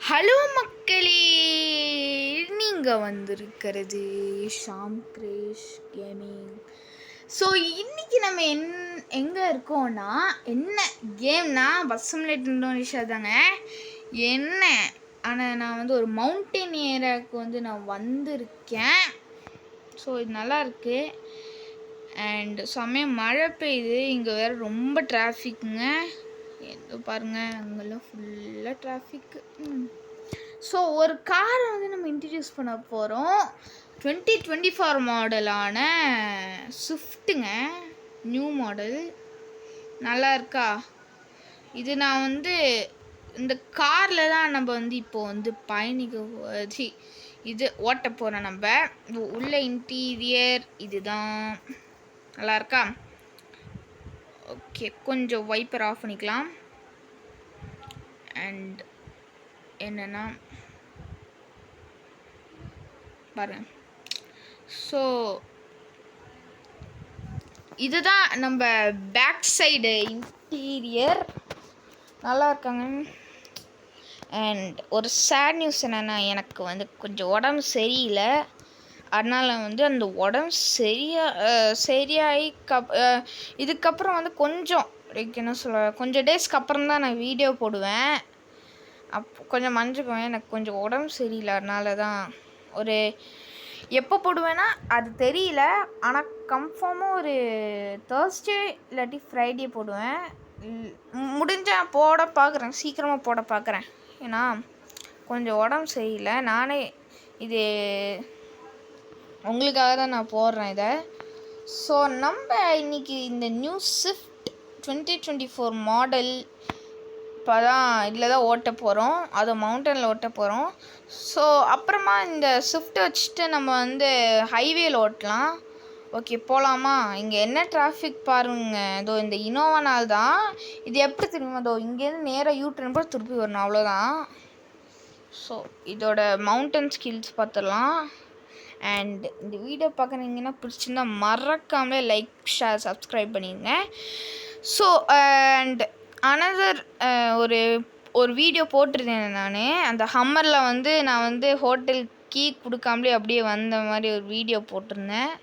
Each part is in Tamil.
ஹலோ மக்களே, நீங்கள் வந்திருக்கிறது ஷாம் கிரேஷ் கேமிங். ஸோ இன்றைக்கி நம்ம எங்கே இருக்கோன்னா, என்ன கேம்னா பஸ் சிமுலேட்டர் இந்தோனேஷியா தாங்க. என்ன ஆனால் நான் வந்து ஒரு மவுண்டன் ஏரியாவுக்கு நான் வந்திருக்கேன். ஸோ இது நல்லா இருக்குது. அண்ட் செம்மையாக மழை பெய்யுது. இங்கே வேறு ரொம்ப டிராஃபிக்குங்க. எங்கே பாருங்கள், அங்கெல்லாம் ஃபுல்லாக டிராஃபிக்கு. ஸோ ஒரு காரை நம்ம இன்ட்ரடியூஸ் பண்ண போகிறோம். 2024 மாடலான ஸ்விஃப்ட்டுங்க, நியூ மாடல். நல்லா இருக்கா? இது நான் இந்த காரில் தான் நம்ம இப்போ பயணிக்க இது ஓட்ட போகிறோம். நம்ம உள்ள இன்டீரியர் இதுதான். நல்லா இருக்கா? ஓகே, கொஞ்சம் வைப்பர் ஆஃப் பண்ணிக்கலாம். அண்ட் என்னென்னா பாருங்க, ஸோ இதுதான் நம்ம பேக் சைடு இன்டீரியர். நல்லா இருக்காங்க. அண்ட் ஒரு சேட் நியூஸ் என்னென்னா, எனக்கு கொஞ்சம் உடம்பு சரியில்லை. அதனால் அந்த உடம்பு சரியாகி இதுக்கப்புறம் கொஞ்சம் என்ன சொல்ல, கொஞ்சம் டேஸ்க்கு அப்புறம் தான் நான் வீடியோ போடுவேன். கொஞ்சம் மன்னிச்சுக்குவேன், எனக்கு கொஞ்சம் உடம்பு சரியில்லை. அதனால தான் எப்போ போடுவேன்னா அது தெரியல. ஆனால் கன்ஃபார்மாக ஒரு தேர்ஸ்டே இல்லாட்டி ஃப்ரைடே போடுவேன். முடிஞ்சால் போட பார்க்குறேன், சீக்கிரமாக போட பார்க்குறேன். ஏன்னா கொஞ்சம் உடம்பு சரியில்லை. நானே இது உங்களுக்காக தான் நான் போடுறேன் இதை. ஸோ நம்ம இன்றைக்கி இந்த நியூ ஸ்விஃப்ட் 2024 மாடல் இப்போ தான் இதில் தான் ஓட்ட போகிறோம். அது மவுண்டனில் ஓட்ட போகிறோம். ஸோ அப்புறமா இந்த ஸ்விஃப்ட் வச்சுட்டு நம்ம ஹைவேயில் ஓட்டலாம். ஓகே, போகலாமா? இங்கே என்ன டிராஃபிக் பாருங்க. இதோ இந்த இனோவானால் தான். இது எப்படி தெரியுமா, இதோ இங்கேருந்து நேராக யூட்ரன் போய் திருப்பி வரணும், அவ்வளோதான். ஸோ இதோட மவுண்டன் ஸ்கில்ஸ் பார்த்துடலாம். அண்ட் இந்த வீடியோ பார்க்குறீங்கன்னா பிடிச்சிருந்தா மறக்காமலே லைக், ஷேர், சப்ஸ்கிரைப் பண்ணிடுங்க. ஸோ அண்ட் அனதர் ஒரு வீடியோ போட்டிருந்தேன் நான். அந்த ஹம்மரில் நான் ஹோட்டல் கீ கொடுக்காமலே அப்படியே வந்த மாதிரி ஒரு வீடியோ போட்டிருந்தேன்.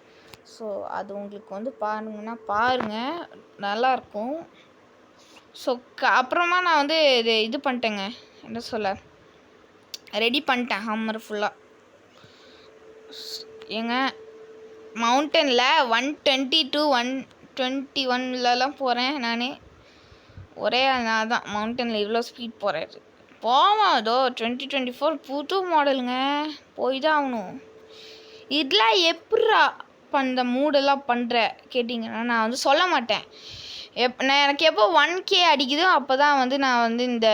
ஸோ அது உங்களுக்கு பாருங்கன்னா பாருங்கள், நல்லாயிருக்கும். ஸோ அப்புறமா நான் இது பண்ணிட்டேங்க, என்ன சொல்ல, ரெடி பண்ணிட்டேன் ஹம்மர் ஃபுல்லாக. ஏங்க மவுண்டனில் 120 to 121லலாம் போகிறேன் நான். ஒரே நான் தான் மவுண்டனில் இவ்வளோ ஸ்பீட் போகிறாரு. போவோம். அதோ 2024 புது மாடலுங்க, போய் தான் ஆகணும். இதெல்லாம் எப்படா இந்த மூடெல்லாம் பண்ணுற கேட்டிங்கன்னா நான் சொல்ல மாட்டேன். எனக்கு எப்போ 1K அடிக்குதோ அப்போ தான் நான் இந்த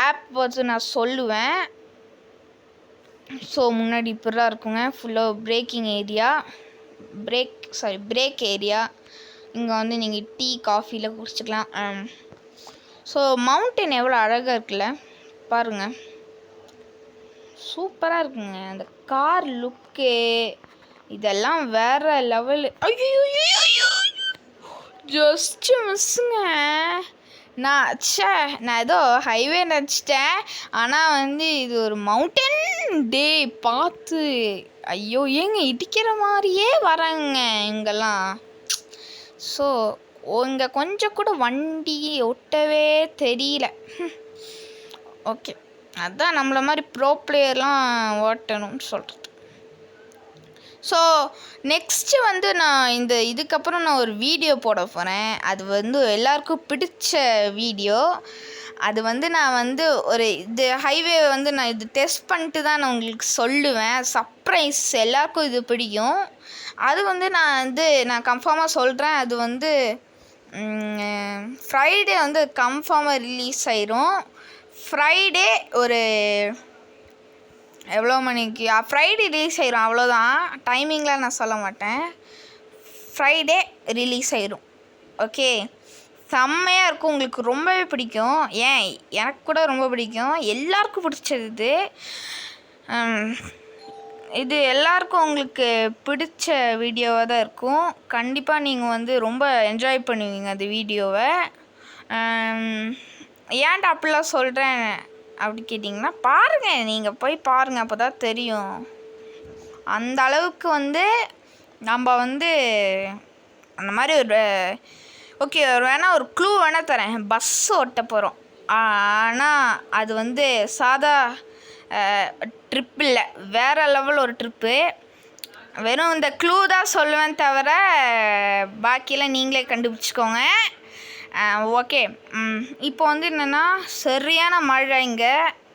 ஆப் நான் சொல்லுவேன். ஸோ முன்னாடி இப்படி தான் இருக்குங்க. ஃபுல்லாக பிரேக்கிங் ஏரியா, பிரேக் ஏரியா. இங்கே நீங்கள் டீ, காஃபியில் குடிச்சிக்கலாம். ஸோ மவுண்டன் எவ்வளோ அழகாக இருக்குல்ல, பாருங்கள். சூப்பராக இருக்குங்க அந்த கார் லுக்கு. இதெல்லாம் வேறு லெவலு. ஐயோ, ஜஸ்ட்டு மிஸ்ஸுங்க. நான் ஏதோ ஹைவே நினச்சிட்டேன். ஆனால் இது ஒரு மவுண்டன் டே பார்த்து, ஐயோ ஏங்க இடிக்கிற மாதிரியே வராங்க இங்கெல்லாம். ஸோ இங்கே கொஞ்சம் கூட வண்டி ஒட்டவே தெரியல. ஓகே, அதுதான் நம்மளை மாதிரி ப்ரோ பிளேயர்லாம் ஓட்டணும்னு சொல்கிறது. ஸோ நெக்ஸ்ட்டு நான் இதுக்கப்புறம் நான் ஒரு வீடியோ போட போகிறேன். அது எல்லாருக்கும் பிடிச்ச வீடியோ. அது நான் இது ஹைவே நான் இது டெஸ்ட் பண்ணிட்டு தான் நான் உங்களுக்கு சொல்லுவேன். சர்ப்ரைஸ், எல்லாருக்கும் இது பிடிக்கும். அது நான் கன்ஃபார்மாக சொல்கிறேன். அது ஃப்ரைடே கன்ஃபார்மாக ரிலீஸ் ஆயிரும். ஃப்ரைடே ஒரு எவ்வளோ மணிக்கு ஃப்ரைடே ரிலீஸ் ஆயிரும், அவ்வளோதான். டைமிங்லாம் நான் சொல்ல மாட்டேன். ஃப்ரைடே ரிலீஸ் ஆயிரும். ஓகே, செம்மையாக இருக்கும். உங்களுக்கு ரொம்பவே பிடிக்கும். ஏன், எனக்கு கூட ரொம்ப பிடிக்கும். எல்லாருக்கும் பிடிச்சது இது எல்லாருக்கும் உங்களுக்கு பிடிச்ச வீடியோவாக தான் இருக்கும். கண்டிப்பாக நீங்கள் ரொம்ப என்ஜாய் பண்ணுவீங்க அந்த வீடியோவை. ஏன்டா அப்படிலாம் சொல்கிறேன் அப்படி கேட்டிங்கன்னா பாருங்கள், நீங்கள் போய் பாருங்கள், அப்போ தான் தெரியும். அந்த அளவுக்கு வந்து நம்ம வந்து அந்த மாதிரி ஒரு ஓகே வேணால் ஒரு க்ளூ வேணால் தரேன். பஸ் ஓட்ட போகிறோம், ஆனால் அது வந்து சாதா ட்ரிப் இல்லை, வேறு லெவல் ஒரு ட்ரிப்பு. வெறும் இந்த க்ளூ தான் சொல்லுவேன் தவிர பாக்கியெல்லாம் நீங்களே கண்டுபிடிச்சிக்கோங்க. ஓகே, இப்போ வந்து என்னென்னா சரியான மழை இங்கே.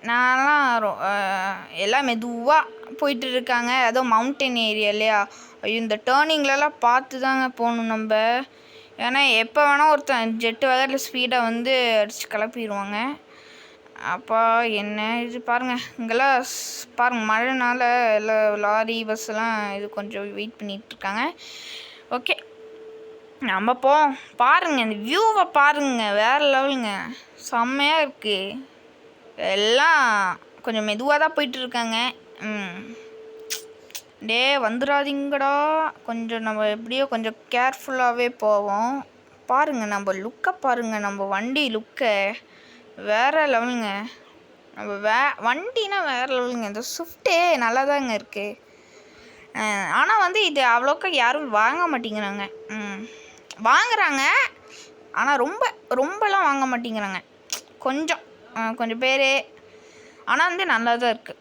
நான்லாம் எல்லாம் மெதுவாக போயிட்டு இருக்காங்க, அதுவும் மவுண்டன் ஏரியா இல்லையா. ஐயோ, இந்த டேர்னிங்லலாம் பார்த்து தாங்க போகணும் நம்ம. ஏன்னா எப்போ வேணால் ஒருத்தன் ஜெட்டு வேகத்தில் ஸ்பீடாக வந்து அடித்து கிளப்பிடுவாங்க. அப்பா என்ன இது பாருங்கள், இங்கெல்லாம் பாருங்கள் மழைனால எல்லாம் லாரி பஸ்ஸெல்லாம் இது கொஞ்சம் வெயிட் பண்ணிகிட்ருக்காங்க. ஓகே, நம்ம போவோம். பாருங்கள் இந்த வியூவை பாருங்கள், வேறு லெவலுங்க, செம்மையாக இருக்குது. எல்லாம் கொஞ்சம் மெதுவாக தான் போயிட்டுருக்காங்க. டே வந்துடாதீங்கடா, கொஞ்சம் நம்ம எப்படியோ கொஞ்சம் கேர்ஃபுல்லாகவே போவோம். பாருங்கள் நம்ம லுக்கை பாருங்கள், நம்ம வண்டி லுக்கை வேறு லெவலுங்க. நம்ம வண்டினா வேறு லெவலுங்க. இந்த ஸ்விஃப்ட்டே நல்லா தாங்க இருக்குது. ஆனால் வந்து இது அவ்வளோக்கா யாரும் வாங்க மாட்டேங்கிறாங்க. வாங்குறாங்க, ஆனால் ரொம்பலாம் வாங்க மாட்டேங்கிறாங்க. கொஞ்சம் பேர். ஆனால் வந்து நல்லா தான் இருக்குது.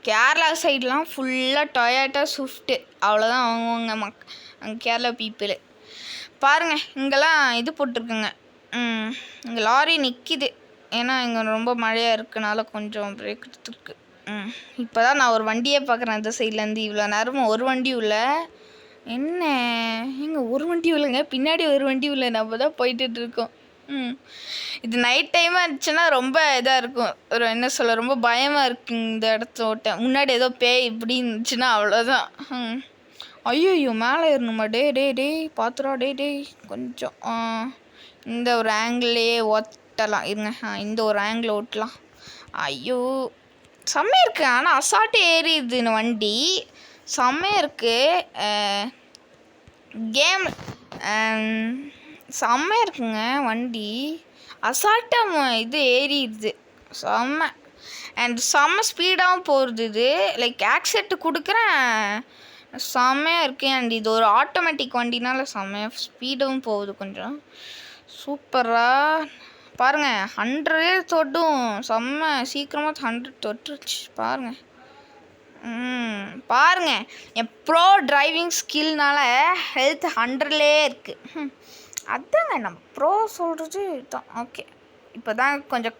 கேரளா சைட்லாம் ஃபுல்லாக டொயோட்டா ஸ்விஃப்ட்டு அவ்வளோதான் வாங்குவாங்க அங்கே கேரளா பீப்புளு. பாருங்கள் இங்கெல்லாம் இது போட்டிருக்குங்க. இங்கே லாரி நிற்கிது, ஏன்னா இங்கே ரொம்ப மழையாக இருக்கனால கொஞ்சம் பிரேக் எடுத்துருக்கு. இப்போ தான் நான் ஒரு வண்டியே பார்க்குறேன் அந்த சைட்லேருந்து. இவ்வளோ நேரமும் ஒரு வண்டியும் இல்லை. என்ன இங்கே ஒரு வண்டியும் இல்லைங்க, பின்னாடி ஒரு வண்டியும் இல்லை, நம்ம தான் போயிட்டுருக்கோம். இது நைட் டைமாக இருந்துச்சுன்னா ரொம்ப இதாக இருக்கும், ஒரு என்ன சொல்ல, ரொம்ப பயமாக இருக்குது இந்த இடத்த ஓட்ட. முன்னாடி ஏதோ பேய் இப்படி இருந்துச்சுன்னா அவ்வளோதான். ஐயோ மேலே ஏறணுமா? டே பார்த்துடா டே கொஞ்சம் இந்த ஒரு ஆங்கிள்லேயே ஓட்டலாம் இருங்க. இந்த ஒரு ஆங்கிள் ஓட்டலாம். ஐயோ செம்மையாக இருக்குது, ஆனால் அசால்ட்டு ஏறிடுது இந்த வண்டி, செம்மையாக இருக்குது. கேம் செம்மையாக இருக்குங்க வண்டி, அசால்ட்டாக இது ஏறிடுது செம்ம. அண்ட் செம்ம ஸ்பீடாகவும் போகிறது இது. லைக் ஆக்சிடென்ட் கொடுக்குறேன், செம்மையாக இருக்குது. அண்ட் இது ஒரு ஆட்டோமேட்டிக் வண்டினால செம்மையாக ஸ்பீடாகவும் போகுது கொஞ்சம் சூப்பராக. பாருங்கள் 100 தொட்டும், செம்ம சீக்கிரமாக 100 தொட்டுருச்சு பாருங்கள். பாருங்கள் என் ப்ரோ டிரைவிங் ஸ்கில்னால ஹெல்த் 100லே இருக்குது. அதாங்க நம்ம ப்ரோ சொல்கிறது தான். ஓகே, இப்போ தான் கொஞ்சம்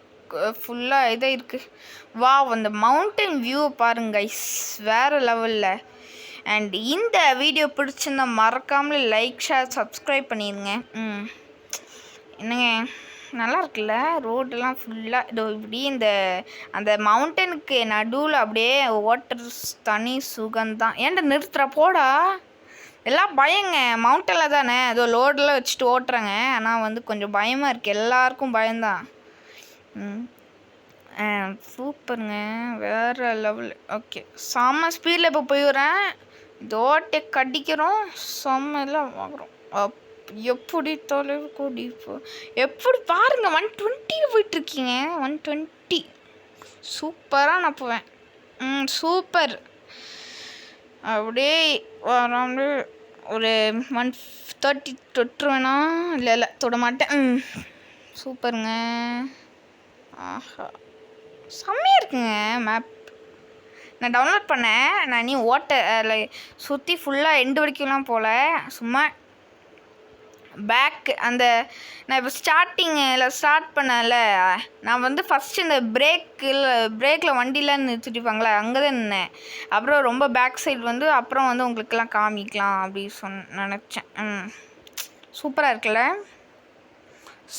ஃபுல்லாக இதாக இருக்குது. வா அந்த மவுண்டன் வியூவை பாருங்க கைஸ், வேறு லெவலில். அண்ட் இந்த வீடியோ பிடிச்சிருந்தா மறக்காமல் லைக் ஷேர் சப்ஸ்கிரைப் பண்ணிடுங்க. என்னங்க நல்லா இருக்குல்ல, ரோடெல்லாம் ஃபுல்லாக இதோ இப்படி அந்த மவுண்டனுக்கு நடுவில் அப்படியே ஓட்டுற தனி சுகந்தான். ஏன்டா நிறுத்துகிற போடா, எல்லாம் பயங்க, மவுண்டனில் தானே ஏதோ லோடெல்லாம் வச்சுட்டு ஓட்டுறாங்க. ஆனால் வந்து கொஞ்சம் பயமாக இருக்குது, எல்லாருக்கும் பயம்தான். சூப்பருங்க, வேறு லெவல். ஓகே, செம்ம ஸ்பீடில் இப்போ போயிடுறேன், தோட்டை கடிக்கிறோம், செம்மெல்லாம் வாங்குகிறோம். எப்படி தொலைவு கூடி எப்படி பாருங்கள் 120 போயிட்டுருக்கீங்க, 120 சூப்பராக நான் போவேன். சூப்பர். அப்படியே வராமல் ஒரு 130 தொட்டுருவேனா? இல்லை தொட மாட்டேன். சூப்பருங்க. ஆஹா செம்மையாக இருக்குங்க மேப். நான் டவுன்லோட் பண்ணேன், நான் நீ சுற்றி ஃபுல்லாக எண்டு வரைக்கும்லாம் போகல, சும்மா பேக் அந்த நான் இப்போ ஸ்டார்ட் பண்ணல. நான் வந்து ஃபஸ்ட்டு இந்த பிரேக்கில் வண்டிலாம் நிறுத்திட்டுப்பாங்களே அங்கே தான் நின்னேன். அப்புறம் ரொம்ப பேக் சைடு வந்து அப்புறம் வந்து உங்களுக்கெல்லாம் காமிக்கலாம் அப்படி நினச்சேன். சூப்பராக இருக்குல்ல.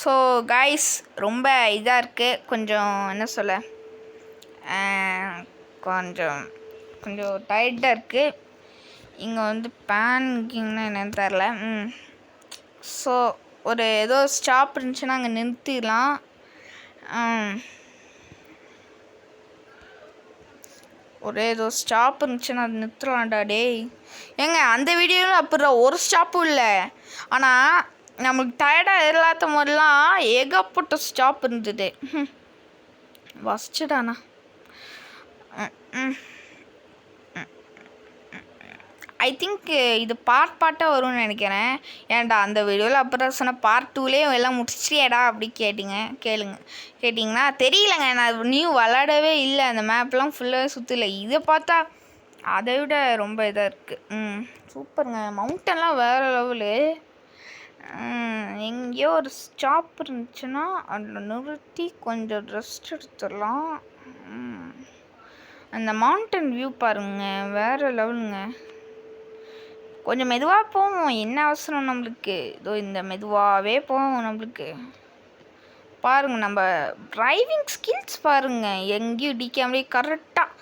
ஸோ கைஸ் ரொம்ப இதாக இருக்குது, கொஞ்சம் என்ன சொல்ல, கொஞ்சம் டயர்டாக இருக்குது. இங்கே வந்து பேனிங்கிங்னா என்னன்னு தெரில. ஸோ ஒரு ஏதோ ஸ்டாப் இருந்துச்சுன்னா அங்கே நிறுத்திடலாம். ஏதோ ஸ்டாப் இருந்துச்சுன்னா அது நிறுத்தலாம்டா டேய். ஏங்க அந்த வீடியோவில் அப்புறம் ஒரு ஸ்டாப்பும் இல்லை, ஆனால் நம்மளுக்கு டயர்டாக இல்லாத போதெல்லாம் ஏகப்பட்ட ஸ்டாப் இருந்தது. வசிச்சுடாண்ணா. ஐ திங்க் இது பார்ட்டாக வரும்னு நினைக்கிறேன். ஏன்டா அந்த வீடியோவில் அப்புறம் சொன்ன பார்ட் 2லேயே எல்லாம் முடிச்சிட்டியாடா அப்படி கேட்டிங்கன்னா தெரியலங்க. நான் நியூ விளாடவே இல்லை. அந்த மேப்லாம் ஃபுல்லாக சுற்றல. இதை பார்த்தா அதை விட ரொம்ப இதாக இருக்குது. சூப்பருங்க. மவுண்டன்லாம் வேறு லெவலு. எங்கேயோ ஒரு ஸ்டாப் இருந்துச்சுன்னா அதில் நிறுத்தி கொஞ்சம் ரெஸ்ட் எடுத்துடலாம். அந்த மவுண்டன் வியூ பாருங்க, வேறு லெவலுங்க. கொஞ்சம் மெதுவாக போவோம், என்ன அவசரம் நம்மளுக்கு. இதோ இந்த மெதுவாகவே போவோம். நம்மளுக்கு பாருங்க, நம்ம டிரைவிங் ஸ்கில்ஸ் பாருங்க, எங்கேயும் இடிக்காமலே கரெக்டாக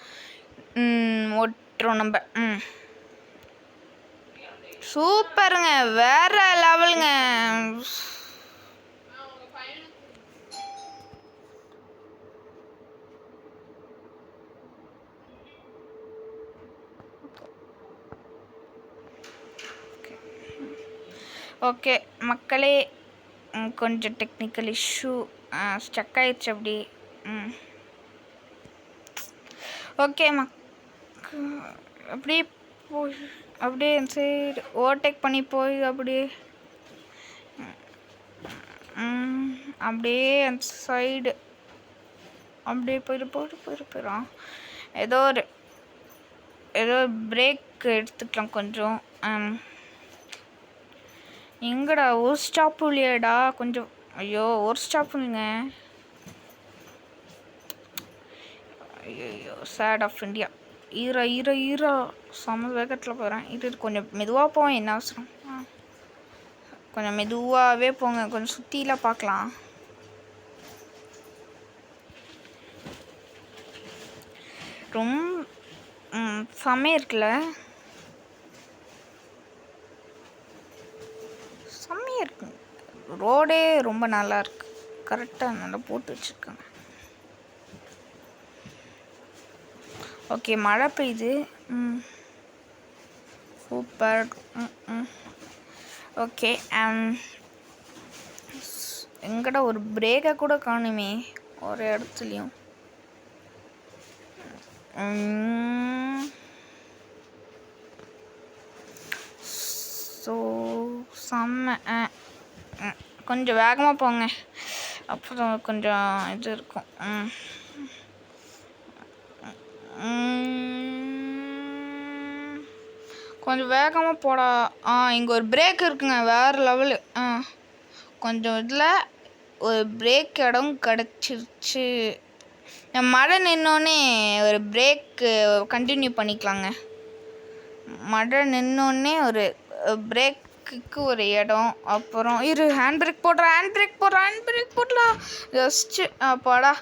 ஓட்டுறோம் நம்ம. சூப்பருங்க, வேற லெவலுங்க. ஓகே மக்களே, கொஞ்சம் டெக்னிக்கல் இஷ்யூ, ஸ்டக் ஆயிடுச்சு அப்படி. ஓகே அப்படியே போய் அப்படியே அந்த சைடு ஓவர்டேக் பண்ணி போய் அப்படியே அப்படியே அந்த சைடு அப்படியே போயிடும். ஏதோ பிரேக் எடுத்துக்கலாம் கொஞ்சம். எங்கடா ஒரு ஸ்டாப்பு இல்லையாடா? கொஞ்சம் ஐயோ, ஒரு ஸ்டாப்பு இல்லைங்க. ஐயோ, சேட் ஆஃப் இண்டியா. ஈரா சம வேகத்தில் போகிறேன். இது கொஞ்சம் மெதுவாக போவேன், என்ன அவசரம். கொஞ்சம் மெதுவாகவே போங்க, கொஞ்சம் சுற்றிலாம் பார்க்கலாம். ரொம்ப செம்மையாக இருக்குல்ல, செம்மையாக இருக்கு. ரோடே ரொம்ப நல்லா இருக்கு, கரெக்டாக நல்லா போட்டு வச்சுருக்காங்க. ஓகே, மழை பெய்யுது. சூப்பர். ஓகே, எங்கடா ஒரு பிரேக்கை கூட காணுமே ஒரு இடத்துலையும். ஸோ செம்ம. கொஞ்சம் வேகமாக போங்க, அப்புறம் கொஞ்சம் இது இருக்கும். கொஞ்சம் வேகமாக போடா. இங்கே ஒரு பிரேக் இருக்குங்க, வேறு லெவலு. கொஞ்சம் இதில் ஒரு பிரேக் இடம் கிடச்சிருச்சு. மழை நின்னோடனே ஒரு பிரேக்கு கண்டினியூ பண்ணிக்கலாங்க. மழை நின்னோடனே ஒரு பிரேக்குக்கு ஒரு இடம். அப்புறம் ஹேண்ட் பிரேக் போடலாம் ஜஸ்ட்டு போடா.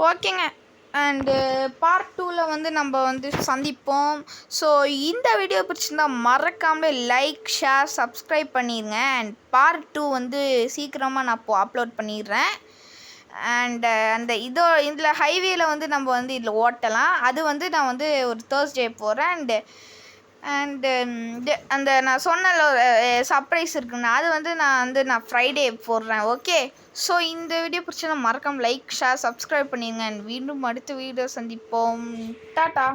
ஓகேங்க, அண்டு பார்ட் 2ல் வந்து நம்ம வந்து சந்திப்போம். ஸோ இந்த வீடியோ பிடிச்சிருந்தா மறக்காமல் லைக், ஷேர், சப்ஸ்கிரைப் பண்ணிடுங்க. அண்ட் பார்ட் 2 வந்து சீக்கிரமாக நான் அப்லோட் பண்ணிடுறேன். அண்டு அந்த இதில் ஹைவேயில் வந்து நம்ம வந்து இதில் ஓட்டலாம். அது வந்து நான் வந்து ஒரு தேர்ஸ்டே போகிறேன். அண்டு அந்த நான் சொன்னல ஒரு சர்ப்ரைஸ் இருக்குண்ணா, அது வந்து நான் ஃப்ரைடே போடுறேன். ஓகே, ஸோ இந்த வீடியோ பிடிச்சா மறக்காம லைக், ஷேர், சப்ஸ்கிரைப் பண்ணிடுங்க. அண்ட் மீண்டும் அடுத்த வீடியோ சந்திப்போம். டாட்டா.